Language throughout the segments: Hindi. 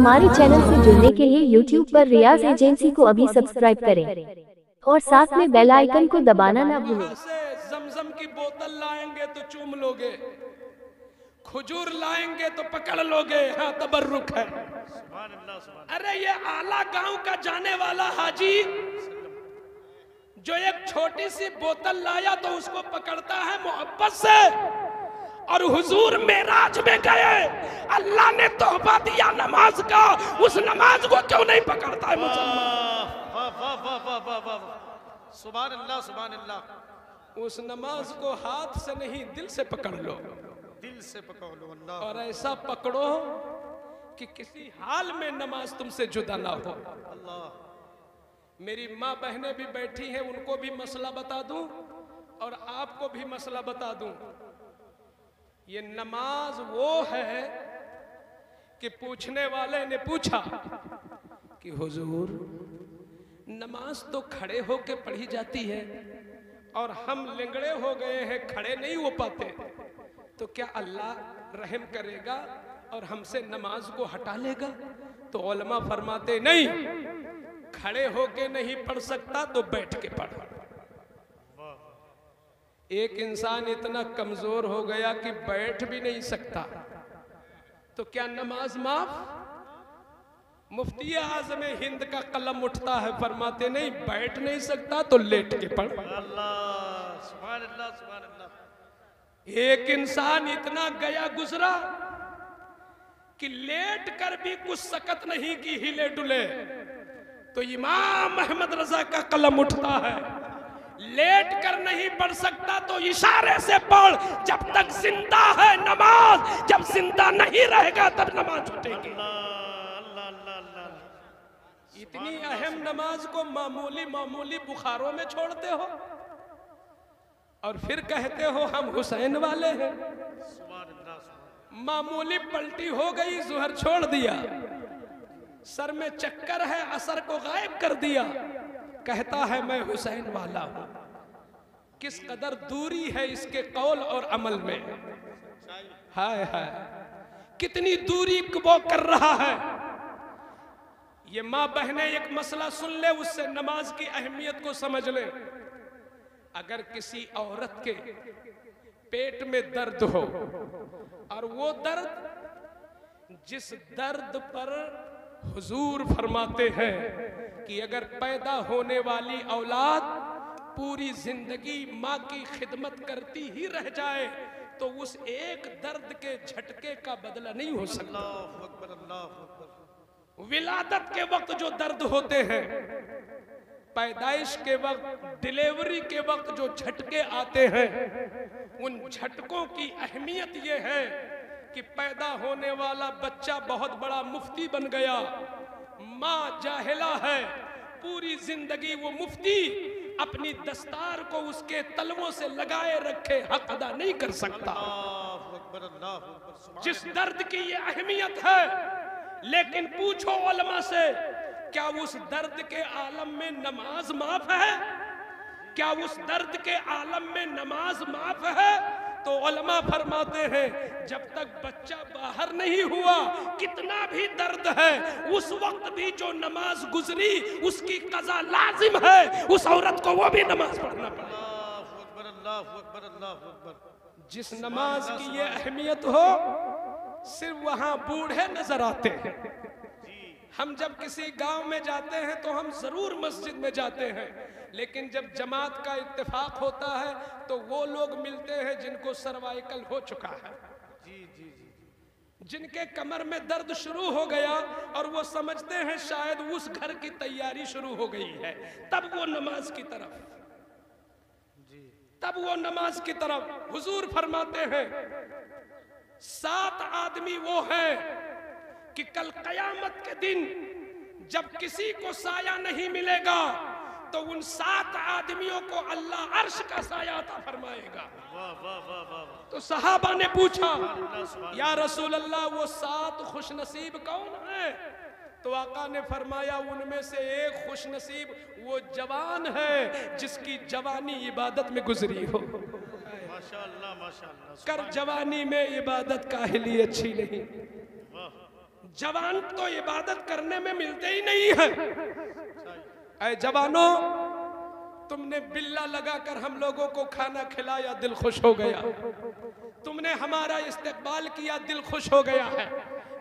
हमारे चैनल से जुड़ने के लिए YouTube पर रियाज एजेंसी को अभी सब्सक्राइब करें और साथ में बेल आइकन को दबाना ना भूलें। जमजम की बोतल लाएंगे तो चूम लोगे, खजूर लाएंगे तो पकड़ लोगे, हाँ तबर्रुक है। अरे ये आला गांव का जाने वाला हाजी जो एक छोटी सी बोतल लाया तो उसको पकड़ता है मोहब्बत से, और हुजूर मेराज में गए, अल्लाह ने तोहफा दिया नमाज का, उस नमाज को क्यों नहीं पकड़ता है मुसलमान? सुभान अल्लाह सुभान अल्लाह। उस नमाज को हाथ से नहीं दिल से पकड़ लो, दिल से पकड़ लो अल्लाह, और ऐसा पकड़ो कि किसी हाल में नमाज तुमसे जुदा ना हो। अल्लाह। मेरी माँ बहनें भी बैठी हैं, उनको भी मसला बता दूं और आपको भी मसला बता दूं। ये नमाज वो है कि पूछने वाले ने पूछा कि हुजूर नमाज तो खड़े होके पढ़ी जाती है और हम लिंगड़े हो गए हैं, खड़े नहीं हो पाते, तो क्या अल्लाह रहम करेगा और हमसे नमाज को हटा लेगा? तो उलमा फरमाते नहीं, खड़े होके नहीं पढ़ सकता तो बैठ के पढ़। एक इंसान इतना कमजोर हो गया कि बैठ भी नहीं सकता, तो क्या नमाज माफ? मुफ्ती आज़म हिंद का कलम उठता है, फरमाते नहीं, बैठ नहीं सकता तो लेट के पढ़। अल्लाह सुभान अल्लाह सुभान अल्लाह। एक इंसान इतना गया गुजरा कि लेट कर भी कुछ सकत नहीं कि हिले डुले, तो इमाम अहमद रजा का कलम उठता है, लेट कर नहीं पढ़ सकता तो इशारे से पढ़, जब तक जिंदा है नमाज, जब जिंदा नहीं रहेगा तब नमाज छूटेगी। इतनी अहम नमाज को मामूली मामूली बुखारों में छोड़ते हो और फिर कहते हो हम हुसैन वाले हैं। मामूली पलटी हो गई, जुहर छोड़ दिया, सर में चक्कर है, असर को गायब कर दिया, कहता है मैं हुसैन वाला हूं। किस कदर दूरी है इसके कौल और अमल में, हाय हाय कितनी दूरी वो कर रहा है। ये माँ बहनें एक मसला सुन ले, उससे नमाज की अहमियत को समझ ले। अगर किसी औरत के पेट में दर्द हो और वो दर्द जिस दर्द पर हुजूर फरमाते हैं कि अगर पैदा होने वाली औलाद पूरी जिंदगी माँ की खिदमत करती ही रह जाए तो उस एक दर्द के झटके का बदला नहीं हो सकता। विलादत के वक्त जो दर्द होते हैं, पैदाइश के वक्त, डिलीवरी के वक्त जो झटके आते हैं, उन झटकों की अहमियत ये है कि पैदा होने वाला बच्चा बहुत बड़ा मुफ्ती बन गया, माँ जाहिला है, पूरी जिंदगी वो मुफ्ती अपनी दस्तार को उसके तलवों से लगाए रखे हक अदा नहीं कर सकता। जिस दर्द की ये अहमियत है, लेकिन पूछो उलमा से, क्या उस दर्द के आलम में नमाज माफ है? क्या उस दर्द के आलम में नमाज माफ है? तो उलमा फरमाते हैं जब तक बच्चा बाहर नहीं हुआ, कितना भी दर्द है, उस वक्त भी जो नमाज गुजरी उसकी कज़ा लाजिम है, उस औरत को वो भी नमाज पढ़ना पड़ेगा। जिस नमाज की ये अहमियत हो, सिर्फ वहां बूढ़े नजर आते हैं। हम जब किसी गांव में जाते हैं तो हम जरूर मस्जिद में जाते हैं, लेकिन जब जमात का इत्तेफाक होता है तो वो लोग मिलते हैं जिनको सर्वाइकल हो चुका है, जी जी जी, जिनके कमर में दर्द शुरू हो गया और वो समझते हैं शायद उस घर की तैयारी शुरू हो गई है, तब वो नमाज की तरफ, तब वो नमाज की तरफ। हुजूर फरमाते हैं 7 आदमी वो हैं कि कल कयामत के दिन जब किसी को साया नहीं मिलेगा तो उन 7 आदमियों को अल्लाह अर्श का साया अता फरमाएगा। तो सहाबा ने पूछा, या रसूल अल्लाह वो 7 खुशनसीब कौन है? तो आका ने फरमाया उनमें से एक खुशनसीब वो जवान है जिसकी जवानी इबादत में गुजरी हो। माशाअल्लाह माशाअल्लाह। कर जवानी में इबादत काहिली अच्छी नहीं, जवान तो इबादत करने में मिलते ही नहीं है। ऐ जवानों, तुमने बिल्ला लगाकर हम लोगों को खाना खिलाया, दिल खुश हो गया। तुमने हमारा इस्तकबाल किया, दिल खुश हो गया है।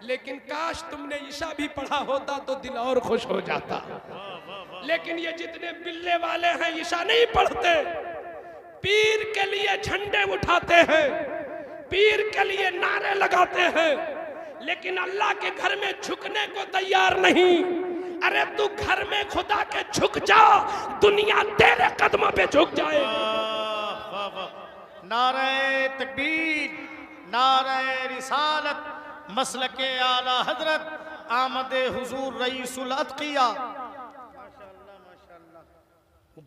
लेकिन काश तुमने ईशा भी पढ़ा होता तो दिल और खुश हो जाता। लेकिन ये जितने बिल्ले वाले हैं ईशा नहीं पढ़ते, पीर के लिए झंडे उठाते हैं, पीर के लिए नारे लगाते हैं, लेकिन अल्लाह के घर में झुकने को तैयार नहीं। अरे तू घर में खुदा के झुक जा, दुनिया तेरे कदमों पे झुक जाए। नारे तकबीर, नारे रिसालत, मसलके आला हजरत, आमदे हुजूर रईसुल अत्किया।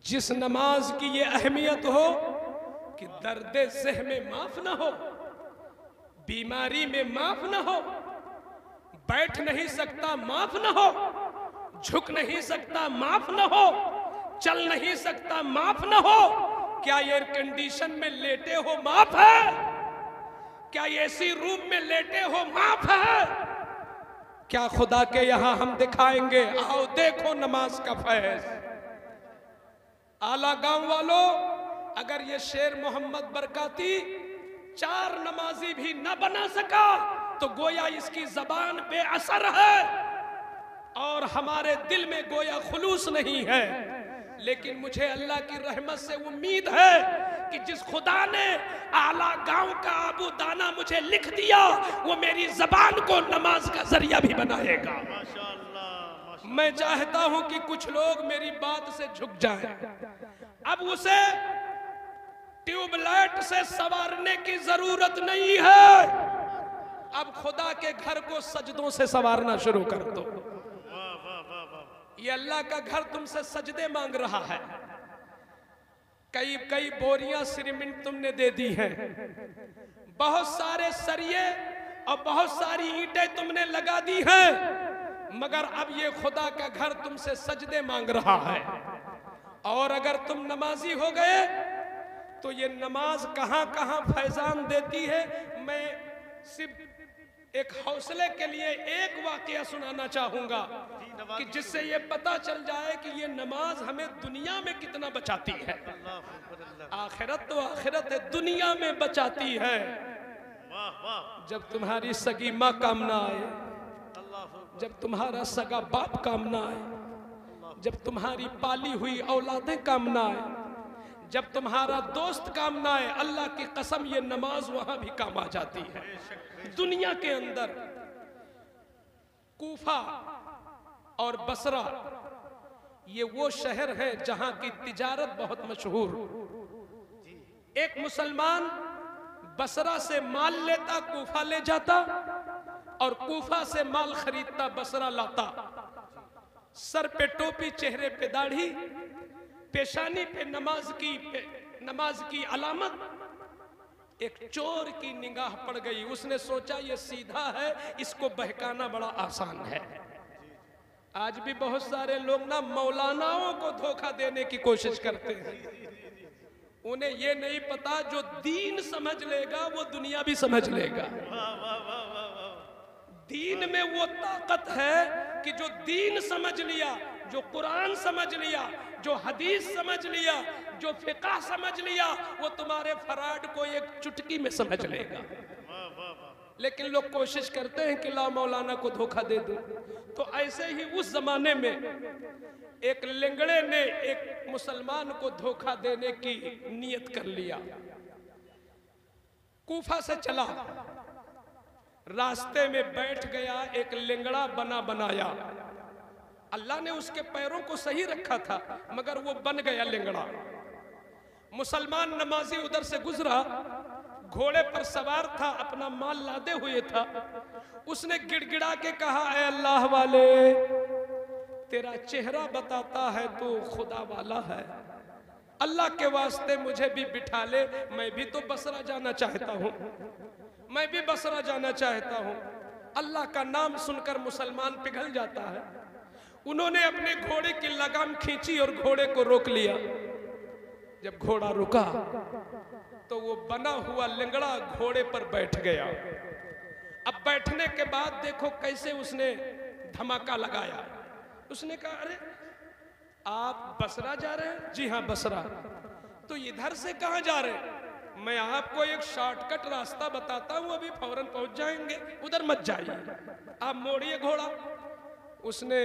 जिस नमाज की ये अहमियत हो कि दर्द ज़ह में माफ ना हो, बीमारी में माफ ना हो, बैठ नहीं सकता माफ ना हो, झुक नहीं सकता माफ ना हो, चल नहीं सकता माफ ना हो, क्या एयर कंडीशन में लेटे हो माफ है? क्या एसी रूम में लेटे हो माफ है? क्या खुदा के यहां हम दिखाएंगे? आओ देखो नमाज का फैज। आला गांव वालों, अगर ये शेर मोहम्मद बरकाती 4 नमाजी भी न बना सका तो गोया इसकी जबान बेअसर है और हमारे दिल में गोया खुलूस नहीं है। लेकिन मुझे अल्लाह की रहमत से उम्मीद है कि जिस खुदा ने आला गांव का आबू दाना मुझे लिख दिया, वो मेरी जबान को नमाज का जरिया भी बनाएगा। मैं चाहता हूं कि कुछ लोग मेरी बात से झुक जाएं। अब उसे ट्यूबलाइट से संवारने की जरूरत नहीं है, अब खुदा के घर को सजदों से संवारना शुरू कर दो। ये अल्लाह का घर तुमसे सजदे मांग रहा है। कई कई बोरियां सीमेंट तुमने दे दी हैं, बहुत सारे सरिये और बहुत सारी ईंटें तुमने लगा दी हैं, मगर अब ये खुदा का घर तुमसे सजदे मांग रहा है। और अगर तुम नमाजी हो गए तो ये नमाज कहां कहां फैजान देती है। मैं सिर्फ एक हौसले के लिए एक वाकया सुनाना चाहूंगा कि जिससे ये पता चल जाए कि ये नमाज हमें दुनिया में कितना बचाती है। आखिरत तो आखिरत है, दुनिया में बचाती है। जब तुम्हारी सगी माँ काम ना आए, जब तुम्हारा सगा बाप काम ना आए, जब तुम्हारी पाली हुई औलादें काम ना आए, जब तुम्हारा दोस्त काम ना आए, अल्लाह की कसम ये नमाज वहां भी काम आ जाती है। दुनिया के अंदर कूफा और बसरा ये वो शहर है जहां की तिजारत बहुत मशहूर। एक मुसलमान बसरा से माल लेता, कूफा ले जाता, और कूफा से माल खरीदता, बसरा लाता। सर पे टोपी, चेहरे पे दाढ़ी, पेशानी पे नमाज की अलामत। एक चोर की निगाह पड़ गई, उसने सोचा ये सीधा है, इसको बहकाना बड़ा आसान है। आज भी बहुत सारे लोग ना मौलानाओं को धोखा देने की कोशिश करते हैं। उन्हें ये नहीं पता जो दीन समझ लेगा वो दुनिया भी समझ लेगा। दीन में वो ताकत है कि जो दीन समझ लिया, जो कुरान समझ लिया, जो हदीस समझ लिया, जो फिक़ह समझ लिया, वो तुम्हारे फराड को एक चुटकी में समझ लेगा। लेकिन लोग कोशिश करते हैं कि ला मौलाना को धोखा दे दो। तो ऐसे ही उस जमाने में एक लेंगड़े ने एक मुसलमान को धोखा देने की नियत कर लिया। कूफा से चला, रास्ते में बैठ गया, एक लेंगड़ा बना बनाया। अल्लाह ने उसके पैरों को सही रखा था, मगर वो बन गया लेंगड़ा। मुसलमान नमाजी उधर से गुजरा, घोड़े पर सवार था, अपना माल लादे हुए था। उसने गिड़गिड़ा के कहा, ऐ अल्लाह वाले, तेरा चेहरा बताता है तो खुदा वाला है, अल्लाह के वास्ते मुझे भी बिठा ले, मैं भी तो बसरा जाना चाहता हूँ, मैं भी बसरा जाना चाहता हूँ। अल्लाह का नाम सुनकर मुसलमान पिघल जाता है। उन्होंने अपने घोड़े की लगाम खींची और घोड़े को रोक लिया। जब घोड़ा रुका तो वो बना हुआ लेंगड़ा घोड़े पर बैठ गया। अब बैठने के बाद देखो कैसे उसने धमाका लगाया। उसने कहा अरे आप बसरा जा रहे हैं? जी हाँ बसरा। तो इधर से कहाँ जा रहे हैं? मैं आपको एक शॉर्टकट रास्ता बताता हूँ, अभी फौरन पहुंच जाएंगे, उधर मत जाइए, आप मोड़िए घोड़ा। उसने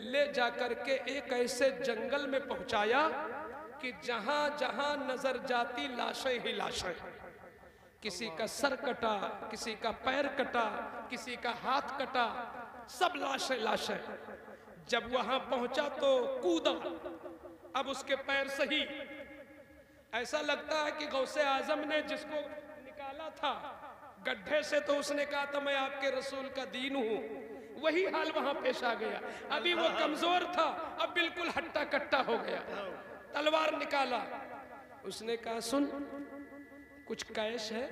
ले जाकर के एक ऐसे जंगल में पहुंचाया कि जहां जहां नजर जाती लाशें ही लाशें। किसी का सर कटा, किसी का पैर कटा, किसी का हाथ कटा, सब लाशें लाशें। जब वहां पहुंचा तो कूदा। अब उसके पैर सही, ऐसा लगता है कि गौसे आजम ने जिसको निकाला था गड्ढे से, तो उसने कहा था मैं आपके रसूल का दीन हूं। वही हाल वहां पेश आ गया। अभी वो कमजोर था, अब बिल्कुल हट्टा कट्टा हो गया। तलवार निकाला। उसने कहा सुन, कुछ कैश है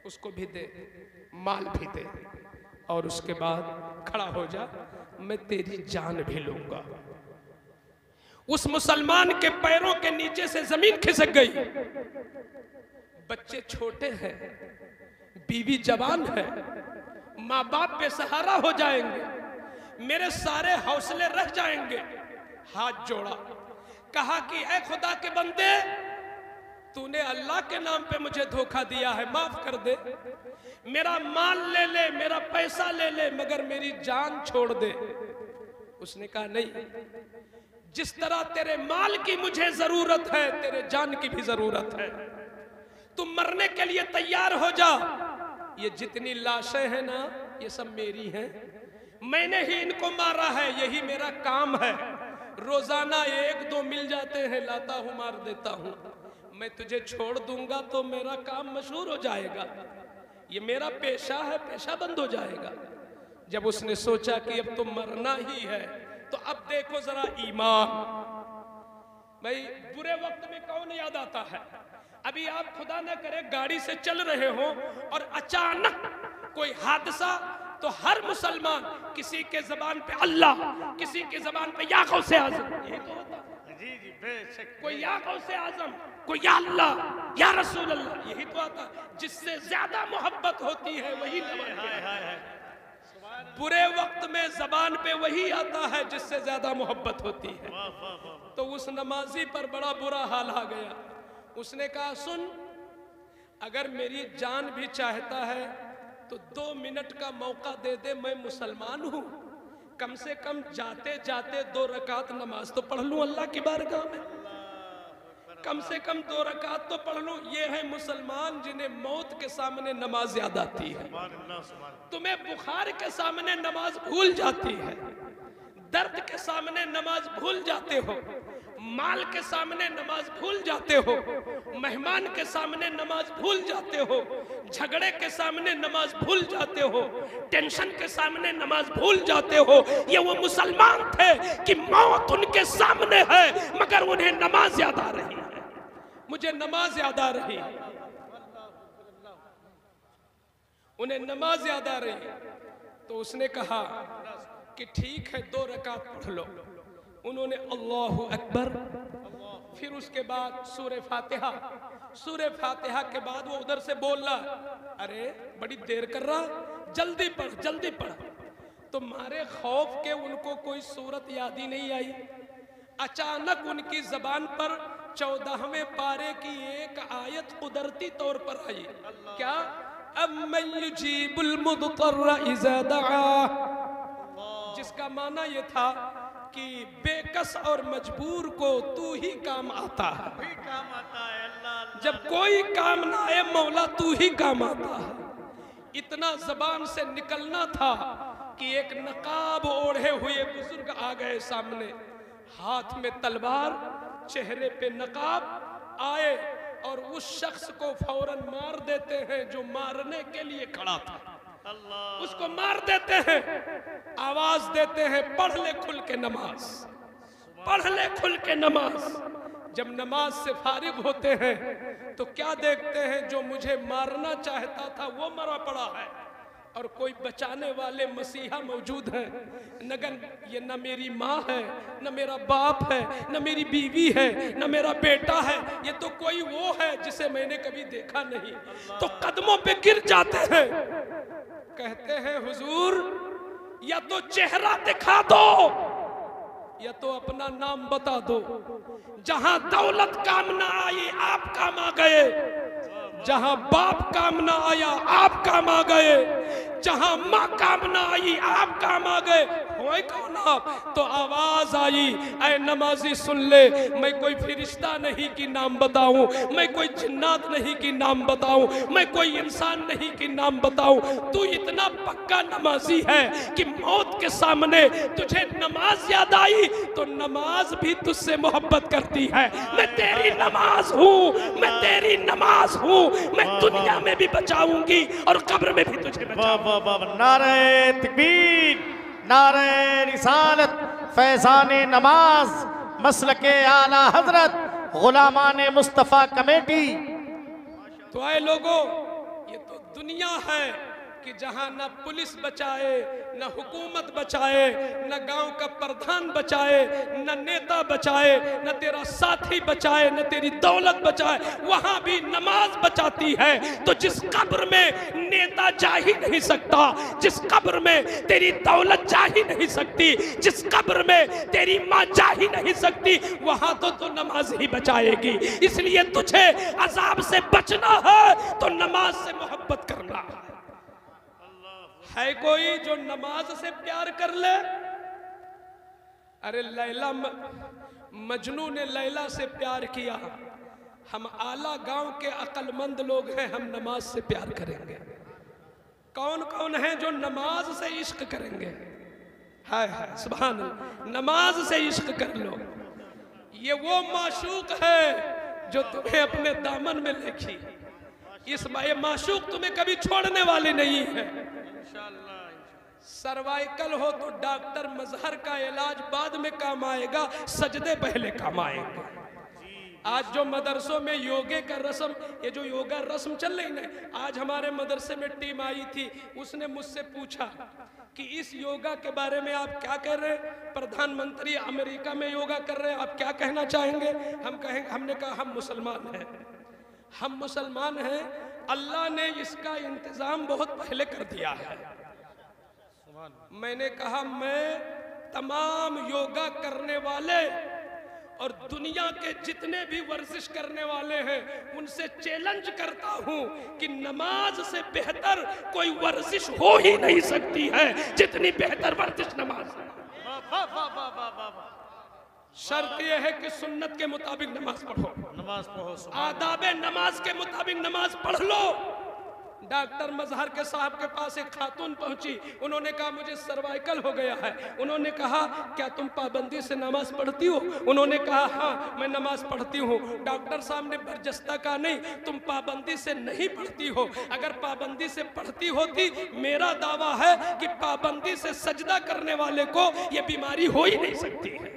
उसको भी दे, माल भी दे, और उसके बाद खड़ा हो जा, मैं तेरी जान भी लूंगा। उस मुसलमान के पैरों के नीचे से जमीन खिसक गई। बच्चे छोटे हैं, बीवी जवान है, माँ बाप बेसहारा हो जाएंगे, मेरे सारे हौसले रह जाएंगे। हाथ जोड़ा, कहा कि ऐ खुदा के बंदे, तूने अल्लाह के नाम पे मुझे धोखा दिया है, माफ कर दे। मेरा माल ले ले, मेरा पैसा ले ले, मगर मेरी जान छोड़ दे। उसने कहा नहीं, जिस तरह तेरे माल की मुझे जरूरत है, तेरे जान की भी जरूरत है। तुम मरने के लिए तैयार हो जा। ये जितनी लाशें हैं ना, ये सब मेरी हैं, मैंने ही इनको मारा है, यही मेरा काम है। रोजाना एक दो मिल जाते हैं, लाता हूं मार देता हूं। मैं तुझे छोड़ दूंगा तो मेरा काम मशहूर हो जाएगा, ये मेरा पेशा है, पेशा बंद हो जाएगा। जब उसने सोचा कि अब तो मरना ही है, तो अब देखो जरा ईमान। भाई बुरे वक्त में कौन याद आता है? अभी आप खुदा न करे गाड़ी से चल रहे हो और अचानक कोई हादसा, तो हर मुसलमान किसी के जबान पे अल्लाह, किसी के जबान पे या गौसे आजम, यही तो होता है। जी जी बेशक। कोई या गौसे आजम, कोई या अल्लाह, या रसूल अल्लाह, यही तो आता। जिससे ज्यादा मोहब्बत होती है वही है। बुरे वक्त में जबान पे वही आता है जिससे ज्यादा मोहब्बत होती है। तो उस नमाजी पर बड़ा बुरा हाल आ गया। उसने कहा सुन, अगर मेरी जान भी चाहता है तो 2 मिनट का मौका दे दे, मैं मुसलमान हूं, कम से कम जाते जाते 2 रकात नमाज तो पढ़ लूं अल्लाह की बारगाह में, कम से कम 2 रकात तो पढ़ लूं। ये है मुसलमान जिन्हें मौत के सामने नमाज याद आती है। तुम्हें बुखार के सामने नमाज भूल जाती है, दर्द के सामने नमाज भूल जाते हो, माल के सामने नमाज भूल जाते हो, मेहमान के सामने नमाज भूल जाते हो, झगड़े के सामने नमाज भूल जाते हो, टेंशन के सामने नमाज भूल जाते हो। ये वो मुसलमान थे कि मौत उनके सामने है मगर उन्हें नमाज याद आ रही है। मुझे नमाज याद आ रही है, उन्हें नमाज याद आ रही है। तो उसने कहा कि ठीक है 2 रकात पढ़ लो। उन्होंने अल्लाहु अकबर, फिर उसके बाद सूरह फातिहा, सूरह फातिहा के बाद वो उधर से बोला अरे बड़ी देर कर रहा, जल्दी पढ़ जल्दी पढ़। तो मारे खौफ के उनको कोई सूरत याद ही नहीं आई। अचानक उनकी जबान पर 14वें पारे की एक आयत कुदरती तौर पर आई। क्या? अम्मन युजीबुल मुद्तर्रा इज़ा दआ, जिसका माना ये था कि बेकस और मजबूर को तू ही काम आता है। अल्लाह। जब कोई काम ना आए मौला तू ही काम आता है। इतना जबान से निकलना था कि एक नकाब ओढ़े हुए बुजुर्ग आ गए सामने, हाथ में तलवार, चेहरे पे नकाब, आए और उस शख्स को फौरन मार देते हैं जो मारने के लिए खड़ा था। अल्लाह। उसको मार देते हैं, आवाज देते हैं पढ़ ले खुल के नमाज, पढ़ ले खुल के नमाज। जब नमाज से फारिग होते हैं तो क्या देखते हैं? जो मुझे मारना चाहता था वो मरा पड़ा है। और कोई बचाने वाले मसीहा मौजूद हैं। नगन ये न मेरी माँ है, न मेरा बाप है, न मेरी बीवी है, न मेरा बेटा है, ये तो कोई वो है जिसे मैंने कभी देखा नहीं। तो कदमों पे गिर जाते हैं, कहते हैं हुजूर या तो चेहरा दिखा दो या तो अपना नाम बता दो। जहां दौलत काम ना आई आप काम आ गए, जहां बाप काम ना आया आप काम आ गए, जहां माँ काम ना आई आप काम आ गए। होए कौन आप? तो आवाज आई, ऐ नमाजी सुन ले, मैं कोई फरिश्ता नहीं कि नाम बताऊं, मैं कोई जिन्नात नहीं कि नाम बताऊं, मैं कोई इंसान नहीं कि नाम बताऊं। तू इतना पक्का नमाजी है कि मौत के सामने तुझे नमाज याद आई तो नमाज भी तुझसे मोहब्बत करती है। मैं तेरी नमाज हूँ, मैं तेरी नमाज हूँ, मैं दुनिया में भी बचाऊंगी और कब्र में भी तुझे बचाऊंगी। नारे तकबीर, नारे रिसालत, फैज़ाने नमाज, मसलके आला हजरत, गुलामाने मुस्तफ़ा कमेटी। तो आए लोगों, ये तो दुनिया है कि जहां न पुलिस बचाए, न हुकूमत बचाए, न गांव का प्रधान बचाए, न नेता बचाए, न तेरा साथी बचाए, न तेरी दौलत बचाए, वहां भी नमाज बचाती है। तो जिस कब्र में नेता जा ही नहीं सकता, जिस कब्र में तेरी दौलत जा ही नहीं सकती, जिस कब्र में तेरी माँ जा ही नहीं सकती, वहां तो नमाज ही बचाएगी। इसलिए तुझे अजाब से बचना है तो नमाज से मोहब्बत करना है। कोई जो नमाज से प्यार कर ले? अरे लैला मजनू ने लैला से प्यार किया। हम आला गांव के अक्लमंद लोग हैं, हम नमाज से प्यार करेंगे। कौन कौन है जो नमाज से इश्क करेंगे? हाय हाय सुभान अल्लाह, नमाज से इश्क कर लो। ये वो माशूक है जो तुम्हें अपने दामन में लेखी। इस माशूक तुम्हें कभी छोड़ने वाले नहीं है। सर्वाइकल हो तो डॉक्टर मजहर का इलाज बाद में काम आएगा, सजदे पहले काम आएंगे। आज जो मदरसों में योगे का रस्म, ये जो योगा रस्म चल रही ना, आज हमारे मदरसे में टीम आई थी, उसने मुझसे पूछा कि इस योगा के बारे में आप क्या कह रहे हैं? प्रधानमंत्री अमेरिका में योगा कर रहे हैं, आप क्या कहना चाहेंगे? हमने कहा हम मुसलमान हैं, हम मुसलमान हैं, अल्लाह ने इसका इंतजाम बहुत पहले कर दिया है। मैंने कहा मैं तमाम योगा करने वाले और दुनिया के जितने भी वर्जिश करने वाले हैं उनसे चैलेंज करता हूं कि नमाज से बेहतर कोई वर्जिश हो ही नहीं सकती है जितनी बेहतर वर्जिश नमाज है। शर्त यह है कि सुन्नत के मुताबिक नमाज पढ़ो, आदाब नमाज के मुताबिक नमाज पढ़ लो। डॉक्टर मजहर के साहब के पास एक खातून पहुंची, उन्होंने कहा मुझे सर्वाइकल हो गया है। उन्होंने कहा क्या तुम पाबंदी से नमाज पढ़ती हो? उन्होंने कहा हाँ मैं नमाज पढ़ती हूँ। डॉक्टर साहब ने बर्जस्ता कहा नहीं, तुम पाबंदी से नहीं पढ़ती हो। अगर पाबंदी से पढ़ती होती, मेरा दावा है कि पाबंदी से सजदा करने वाले को यह बीमारी हो ही नहीं सकती है।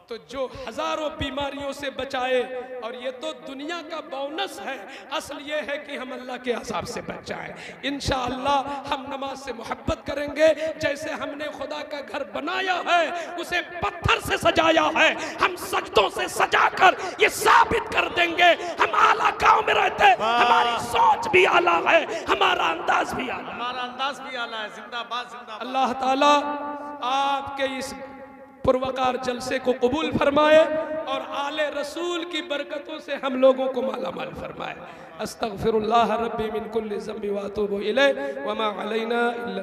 तो जो हजारों बीमारियों से बचाए, और ये तो दुनिया का बोनस है। असल ये है कि हम अल्लाह के अज़ाब से बच जाएं। इंशाअल्लाह हम नमाज से मोहब्बत करेंगे। जैसे हमने खुदा का घर बनाया है, उसे पत्थर से सजाया है, हम सजदों से सजाकर ये साबित कर देंगे हम आला गांव में रहते हैं, हमारी सोच भी आला है, हमारा अंदाज भी आला है। जिंदाबाद जिंदाबाद। अल्लाह ताला आपके इस पुरवकार जलसे को कबूल फरमाए और आले रसूल की बरकतों से हम लोगों को मालामाल फरमाए। अस्तगफिरुल्लाह रब्बी मिन कुल्ली ज़ंबि व अतूबु इलैह व मा अलैना इल्ला